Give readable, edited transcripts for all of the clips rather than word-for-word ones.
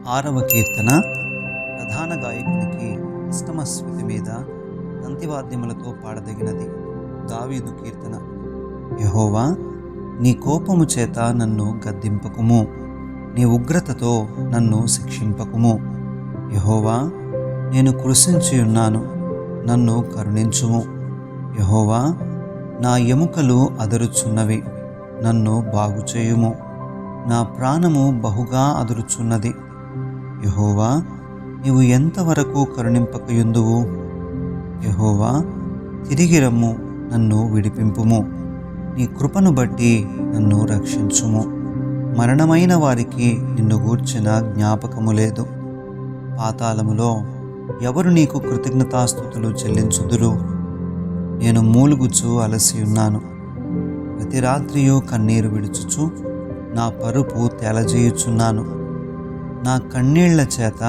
6వ కీర్తన. ప్రధాన గాయకునికి అష్టమ స్వృతి మీద తంతివాద్యములతో పాడదగినది. దావీదు కీర్తన. యెహోవా, నీ కోపము చేత నన్ను గద్దింపకుము, నీ ఉగ్రతతో నన్ను శిక్షింపకుము. యెహోవా, నేను కృశించియున్నాను, నన్ను కరుణించుము. యెహోవా, నా ఎముకలు అదరుచున్నవి, నన్ను బాగుచేయుము. నా ప్రాణము బహుగా అదురుచున్నది. యెహోవా, నీవు ఎంతవరకు కరుణింపకయుందువు? యెహోవా, తిరిగి రమ్ము, నన్ను విడిపింపుము. నీ కృపను బట్టి నన్ను రక్షించుము. మరణమైన వారికి నిన్ను గూర్చిన జ్ఞాపకము లేదు. పాతాళములో ఎవరు నీకు కృతజ్ఞతాస్తుతులు చెల్లించుదురు? నేను మూలుగుచు అలసియున్నాను. ప్రతి రాత్రియు కన్నీరు విడుచుచు నా పరుపు తేలజేయుచున్నాను. నా కన్నీళ్ల చేత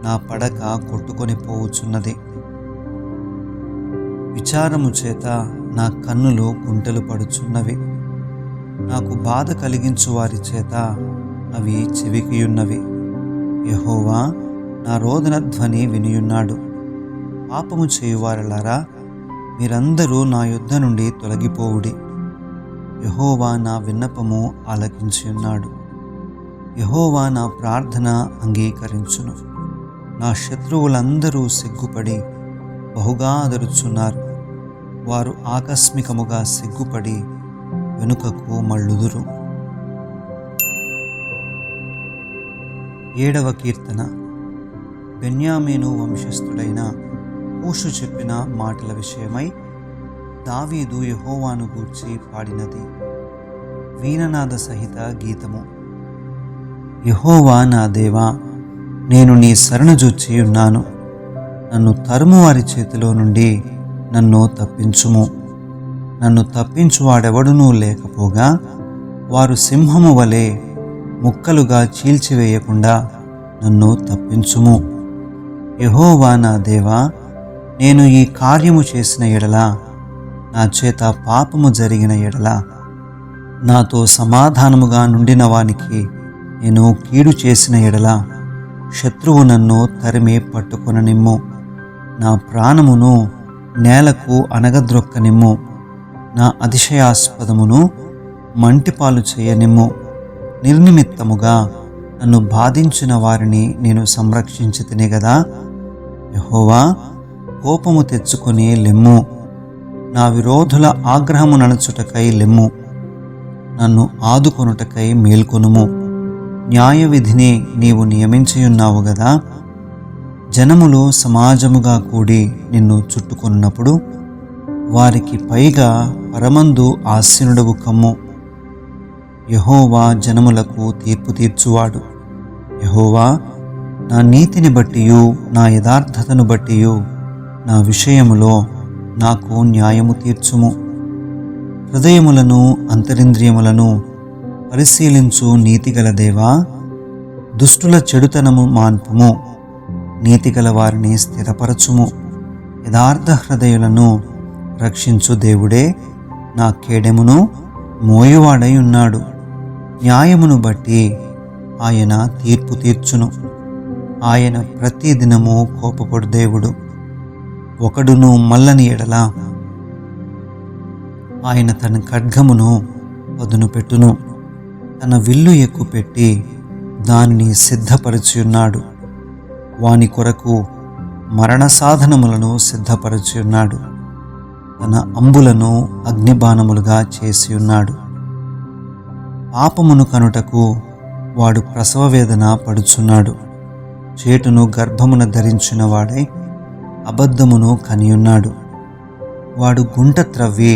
నా పడక కొట్టుకొని పోవుచున్నది. విచారము చేత నా కన్నులు గుంటలు పడుచున్నవి. నాకు బాధ కలిగించు వారి చేత అవి చెవికియున్నవి. యెహోవా, నా రోదన ధ్వని వినియున్నాడు. పాపము చేయువారలారా, మీరందరూ నా యుద్ధ నుండి తొలగిపోవుడి. యెహోవా నా విన్నపము ఆలకించియున్నాడు. యెహోవా నా ప్రార్థన అంగీకరించును. నా శత్రువులందరూ సిగ్గుపడి బహుగా అదరుచున్నారు. వారు ఆకస్మికముగా సిగ్గుపడి వెనుకకు మళ్ళుదురు. 7వ కీర్తన. బెన్యామీను వంశస్థుడైన కూషు చెప్పిన మాటల విషయమై దావీదు యెహోవాను గూర్చి పాడినది. వీణనాద సహిత గీతము. యెహోవా నా దేవా, నేను నీ శరణుజొచ్చి ఉన్నాను. నన్ను తరుము వారి చేతిలో నుండి నన్ను తప్పించుము. నన్ను తప్పించువాడెవడునూ లేకపోగా వారు సింహము వలె ముక్కలుగా చీల్చివేయకుండా నన్ను తప్పించుము. యెహోవా నా దేవా, నేను ఈ కార్యము చేసిన ఎడల, నా చేత పాపము జరిగిన ఎడల, నాతో సమాధానముగా నుండిన వానికి నేను కీడు చేసిన ఎడల, శత్రువు నన్ను తరిమి పట్టుకొననిమ్ము. నా ప్రాణమును నేలకు అనగద్రొక్కనిమ్ము. నా అతిశయాస్పదమును మంటిపాలు చేయనిమ్ము. నిర్నిమిత్తముగా నన్ను బాధించిన వారిని నేను సంరక్షించితిని గదా. యెహోవా, కోపము తెచ్చుకొని లెమ్ము. నా విరోధుల ఆగ్రహము నడుచుటకై లెమ్ము. నన్ను ఆదుకొనుటకై మేల్కొనుము. న్యాయ విధిని నీవు నియమించియున్నావు గదా. జనములు సమాజముగా కూడి నిన్ను చుట్టుకొన్నప్పుడు వారికి పైగా పరమందు ఆసీనుడవు కమ్ము. యెహోవా జనములకు తీర్పు తీర్చువాడు. యెహోవా, నా నీతిని బట్టియు నా యథార్థతను బట్టియు నా విషయములో నాకు న్యాయము తీర్చుము. హృదయములను అంతరింద్రియములను పరిశీలించు నీతిగల దేవా, దుష్టుల చెడుతనము మాన్పుము. నీతిగల వారిని స్థిరపరచుము. యథార్థ హృదయులను రక్షించు దేవుడే నా కేడెమును మోయువాడై ఉన్నాడు. న్యాయమును బట్టి ఆయన తీర్పు తీర్చును. ఆయన ప్రతి దినము కోపపడు దేవుడు. ఒకడును మల్లని ఎడల ఆయన తన ఖడ్గమును పదును పెట్టును. తన విల్లు ఎక్కుపెట్టి దానిని సిద్ధపరచియున్నాడు. వాని కొరకు మరణ సాధనములను సిద్ధపరచియున్నాడు. తన అంబులను అగ్నిబాణములుగా చేసియున్నాడు. పాపమును కనుటకు వాడు ప్రసవ వేదన పడుచున్నాడు. చేటును గర్భమున ధరించిన వాడై అబద్ధమును కనియున్నాడు. వాడు గుంట త్రవ్వి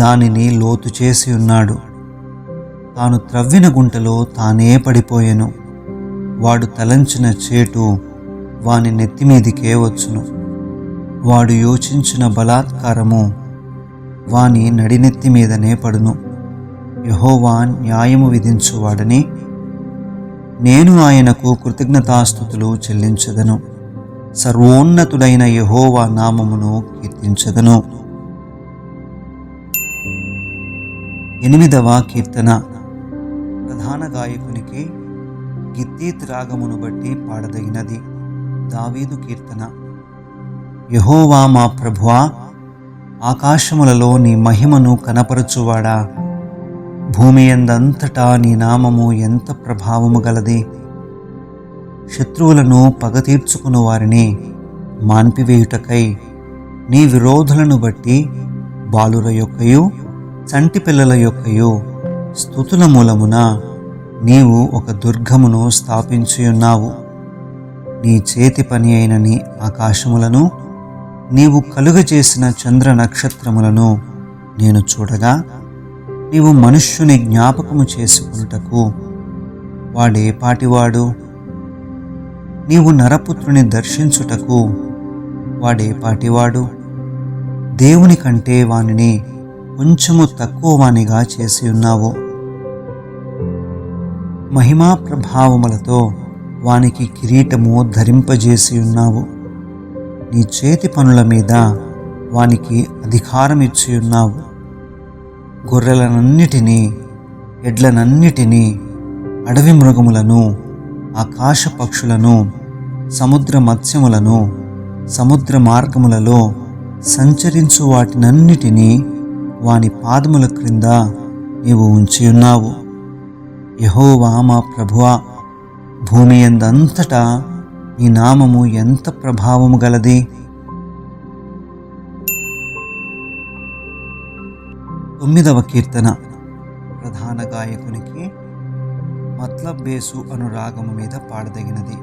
దానిని లోతు చేసి ఉన్నాడు. తాను త్రవ్విన గుంటలో తానే పడిపోయెను. వాడు తలంచిన చేటు వాని నెత్తిమీదికే వచ్చును. వాడు యోచించిన బలాత్కారము వాని నడినెత్తి మీదనే పడును. యెహోవా న్యాయము విధించువాడని నేను ఆయనకు కృతజ్ఞతాస్తుతులు చెల్లించెదను. సర్వోన్నతుడైన యెహోవా నామమును కీర్తించెదను. 8వ కీర్తన. ప్రధాన గాయకునికి గిత్తీత్ రాగమును బట్టి పాడదగినది. దావీదు కీర్తన. యెహోవా మా ప్రభువా, ఆకాశములలో నీ మహిమను కనపరచువాడా, భూమి యందంతటా నీ నామము ఎంత ప్రభావము గలది. శత్రువులను పగ తీర్చుకుని వారిని మాన్పివేయుటకై నీ విరోధులను బట్టి బాలుర యొక్కయు చంటి పిల్లల యొక్కయు స్తుతుల మూలమున నీవు ఒక దుర్గమును స్థాపించియున్నావు. నీ చేతి పని అయిన నీ ఆకాశములను, నీవు కలుగజేసిన చంద్ర నక్షత్రములను నేను చూడగా, నీవు మనుష్యుని జ్ఞాపకము చేసుకున్నటకు వాడే పాటివాడు? నీవు నరపుత్రుని దర్శించుటకు వాడే పాటివాడు? దేవుని కంటే వానిని కొంచెము తక్కువ వానిగా చేసి ఉన్నావు. మహిమా ప్రభావములతో వానికి కిరీటము ధరింపజేసి ఉన్నావు. నీ చేతి పనుల మీద వానికి అధికారం ఇచ్చి ఉన్నావు. గొర్రెలనన్నిటినీ, ఎడ్లనన్నిటినీ, అడవి మృగములను, ఆకాశ పక్షులను, సముద్ర మత్స్యములను, సముద్ర మార్గములలో సంచరించు వాటినన్నిటినీ వాని పాదముల క్రింద నీవు ఉంచియున్నావు. యెహోవా మా ప్రభువా, భూమి యందంతటా నీ నామము ఎంత ప్రభావము గలది. 9వ కీర్తన. ప్రధాన గాయకునికి మత్లబ్ బేసు అను రాగము మీద పాడదగినది.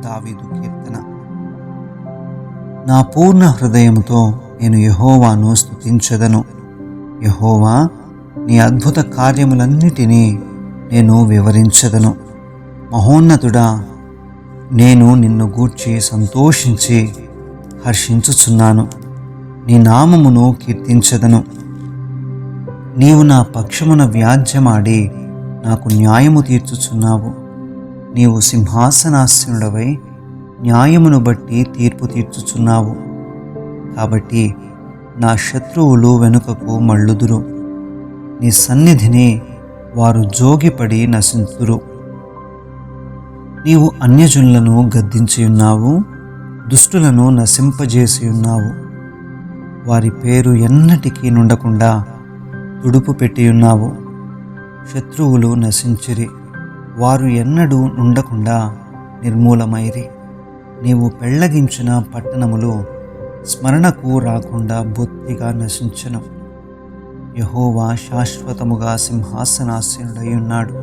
దావీదు కీర్తన. నా పూర్ణ హృదయముతో నేను యెహోవాను స్తుతించెదను. యెహోవా, నీ అద్భుత కార్యములన్నిటినీ నేను వివరించెదను. మహోన్నతుడా, నేను నిన్ను గూర్చి సంతోషించి హర్షించుచున్నాను. నీ నామమును కీర్తించెదను. నీవు నా పక్షమున వ్యాజ్యమాడి నాకు న్యాయము తీర్చుచున్నావు. నీవు సింహాసనాసీనుడవై న్యాయమును బట్టి తీర్పు తీర్చుచున్నావు. కాబట్టి నా శత్రువులు వెనుకకు మళ్ళుదురు. నీ సన్నిధిని వారు జోగిపడి నశించుదురు. నీవు అన్యజనులను గద్దించియున్నావు, దుష్టులను నశింపజేసియున్నావు. వారి పేరు ఎన్నటికీ నుండకుండా తుడుపు పెట్టియున్నావు. శత్రువులు నశించిరి, వారు ఎన్నడూ నుండకుండా నిర్మూలమైరి. నీవు పెళ్లగించిన పట్టణములు స్మరణకు రాకుండా బొత్తిగా నశించెను. యెహోవా శాశ్వతముగా సింహాసనాసీనుడై ఉన్నాడు.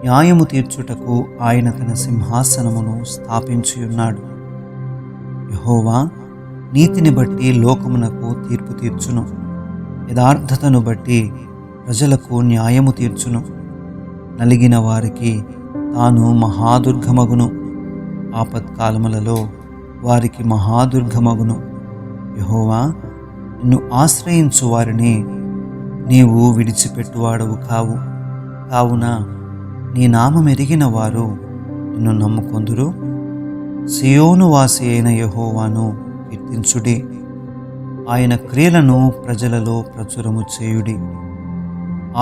న్యాయము తీర్చుటకు ఆయన తన సింహాసనమును స్థాపించియున్నాడు. యెహోవా నీతిని బట్టి లోకమునకు తీర్పు తీర్చును. యథార్థతను బట్టి ప్రజలకు న్యాయము తీర్చును. నలిగిన వారికి తాను మహాదుర్గమగును. ఆపత్కాలములలో వారికి మహాదుర్గమగును. యెహోవా, నిన్ను ఆశ్రయించు వారిని నీవు విడిచిపెట్టువాడవు కావు. కావున నీ నామమెరిగిన వారు నిన్ను నమ్ముకొందురు. సియోను వాసి అయిన యెహోవాను కీర్తించుడి. ఆయన క్రియలను ప్రజలలో ప్రచురము చేయుడి.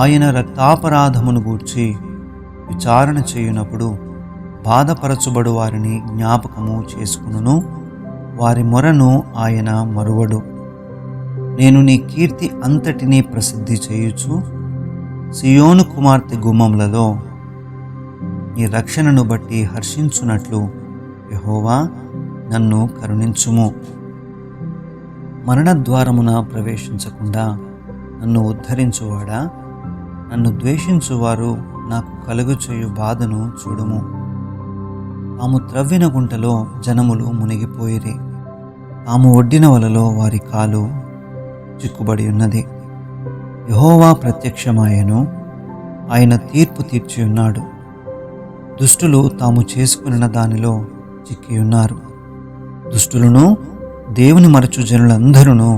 ఆయన రక్తాపరాధమును గూర్చి విచారణ చేయునప్పుడు బాధపరచుబడు వారిని జ్ఞాపకము చేసుకును. వారి మొరను ఆయన మరువడు. నేను నీ కీర్తి అంతటినీ ప్రసిద్ధి చేయుచు సియోను కుమార్తె గుమ్మములలో నీ రక్షణను బట్టి హర్షించున్నట్లు యెహోవా, నన్ను కరుణించుము. మరణద్వారమున ప్రవేశించకుండా నన్ను ఉద్ధరించువాడా, నన్ను ద్వేషించువారు నాకు కలుగుచేయు బాధను చూడుము. తాము త్రవ్విన గుంటలో జనములు మునిగిపోయిరి. తాము ఒడ్డిన వలలో వారి కాలు చిక్కుబడి ఉన్నది. యెహోవా ప్రత్యక్షమాయెను, ఆయన తీర్పు తీర్చి ఉన్నాడు. దుష్టులు తాము చేసుకున్న దానిలో చిక్కియున్నారు. దుష్టులను దేవుని మరచు జనులందరూ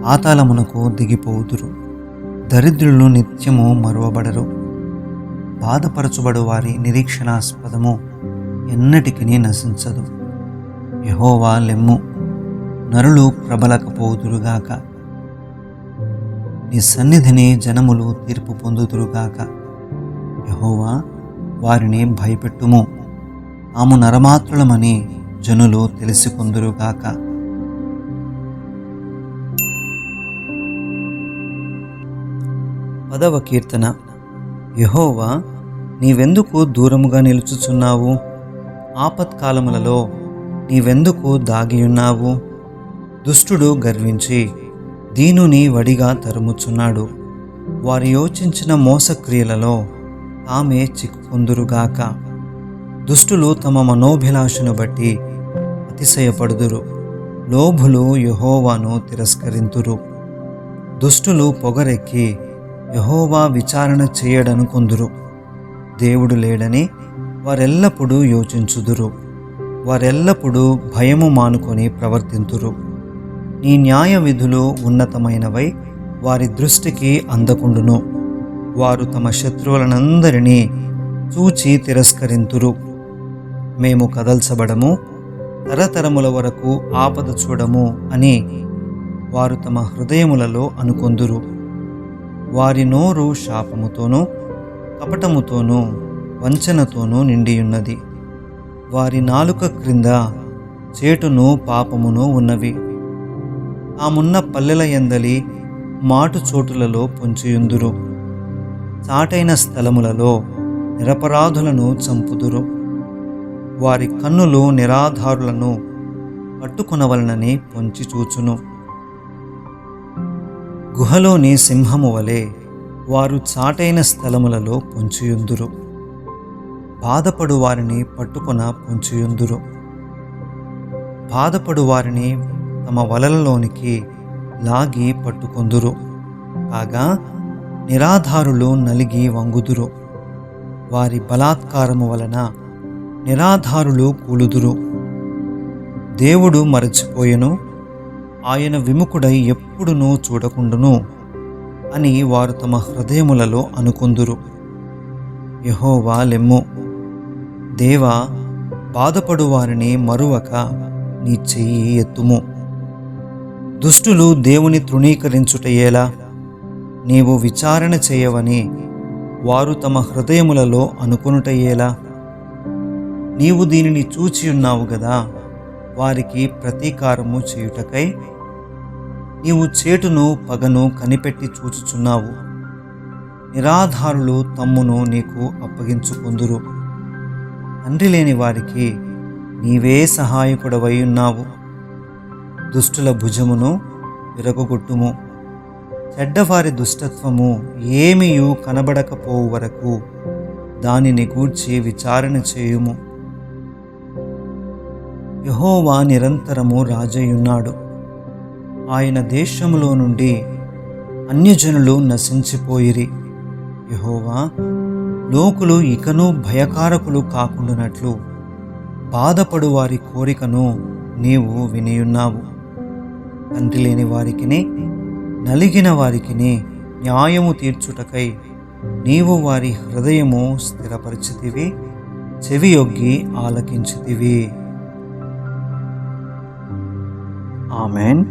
పాతాళమునకు దిగిపోవుదురు. దరిద్రులు నిత్యము మరువబడరు. బాధపరచుబడు వారి నిరీక్షణాస్పదము ఎన్నటికి నశించదు. యెహోవా లెమ్ము, నరులు ప్రబలకపోదురుగాక. నీ సన్నిధిని జనములు తీర్పు పొందుదురుగాక. యెహోవా, వారిని భయపెట్టుము. తాము నరమాత్రులమని జనులు తెలిసికొందురుగాక. 10వ కీర్తన. యెహోవా, నీవెందుకు దూరముగా నిలుచుచున్నావు? ఆపత్కాలములలో నీవెందుకు దాగియున్నావు? దుష్టుడు గర్వించి దీనుని వడిగా తరుముచున్నాడు. వారు యోచించిన మోసక్రియలలో తామే చిక్కుకొందురుగాక. దుష్టులు తమ మనోభిలాషను బట్టి అతిశయపడుదురు. లోభులు యెహోవాను తిరస్కరింతురు. దుష్టులు పొగరెక్కి యెహోవా విచారణ చేయడనుకొందురు. దేవుడు లేడని వారెల్లప్పుడూ యోచించుదురు. వారెల్లప్పుడూ భయము మానుకొని ప్రవర్తింతురు. నీ న్యాయ విధులు ఉన్నతమైనవై వారి దృష్టికి అందకుండును. వారు తమ శత్రువులనందరినీ చూచి తిరస్కరింతురు. మేము కదల్చబడము, తరతరముల వరకు ఆపద చూడము అని వారు తమ హృదయములలో అనుకొందురు. వారి నోరు శాపముతోనూ కపటముతోనూ వంచనతోనూ నిండియున్నది. వారి నాలుక క్రింద చేటును పాపమును ఉన్నవి. తామున్న పల్లెల యందలి మాటు చోటులలో పొంచియుందురు. చాటైన స్థలములలో నిరపరాధులను చంపుదురు. వారి కన్నులు నిరాధారులను పట్టుకొనవలనని పొంచి చూచును. గుహలోని సింహము వలె వారు చాటైన స్థలములలో పొంచియుందురు. బాధపడు వారిని పట్టుకొన పొంచియుందురు. బాధపడు వారిని తమ వలలలోనికి లాగి పట్టుకొందురు. కాగా నిరాధారులు నలిగి వంగుదురు. వారి బలాత్కారము వలన నిరాధారులు కూలుదురు. దేవుడు మరచిపోయెను, ఆయన విముఖుడై ఎప్పుడునూ చూడకుండును అని వారు తమ హృదయములలో అనుకొందురు. యెహోవా లెమ్ము, దేవా, బాధపడు వారిని మరువక నీ చెయ్యి ఎత్తుము. దుష్టులు దేవుని తృణీకరించుటయేలా? నీవు విచారణ చేయవని వారు తమ హృదయములలో అనుకొనుటయేలా? నీవు దీనిని చూచియున్నావు గదా. వారికి ప్రతీకారము చేయుటకై నీవు చేటును పగను కనిపెట్టి చూచుచున్నావు. నిరాధారులు తమ్మును నీకు అప్పగించుకొందురు. తండ్రి లేని వారికి నీవే సహాయకుడవై ఉన్నావు. దుష్టుల భుజమును విరగొట్టుము. చెడ్డవారి దుష్టత్వము ఏమీయూ కనబడకపోవు వరకు దానిని గూర్చి విచారణ చేయుము. యెహోవా నిరంతరము రాజయ్యున్నాడు. ఆయన దేశములో నుండి అన్యజనులు నశించిపోయిరి. యెహోవా, లోకులు ఇకను భయకారకులు కాకుండానట్లు బాధపడు వారి కోరికను నీవు వినియున్నావు. తండ్రి లేని వారికిని నలిగిన వారికిని న్యాయము తీర్చుటకై నీవు వారి హృదయము స్థిరపరిచితివి, చెవియొగ్గి ఆలకించితివి. ఆమేన్.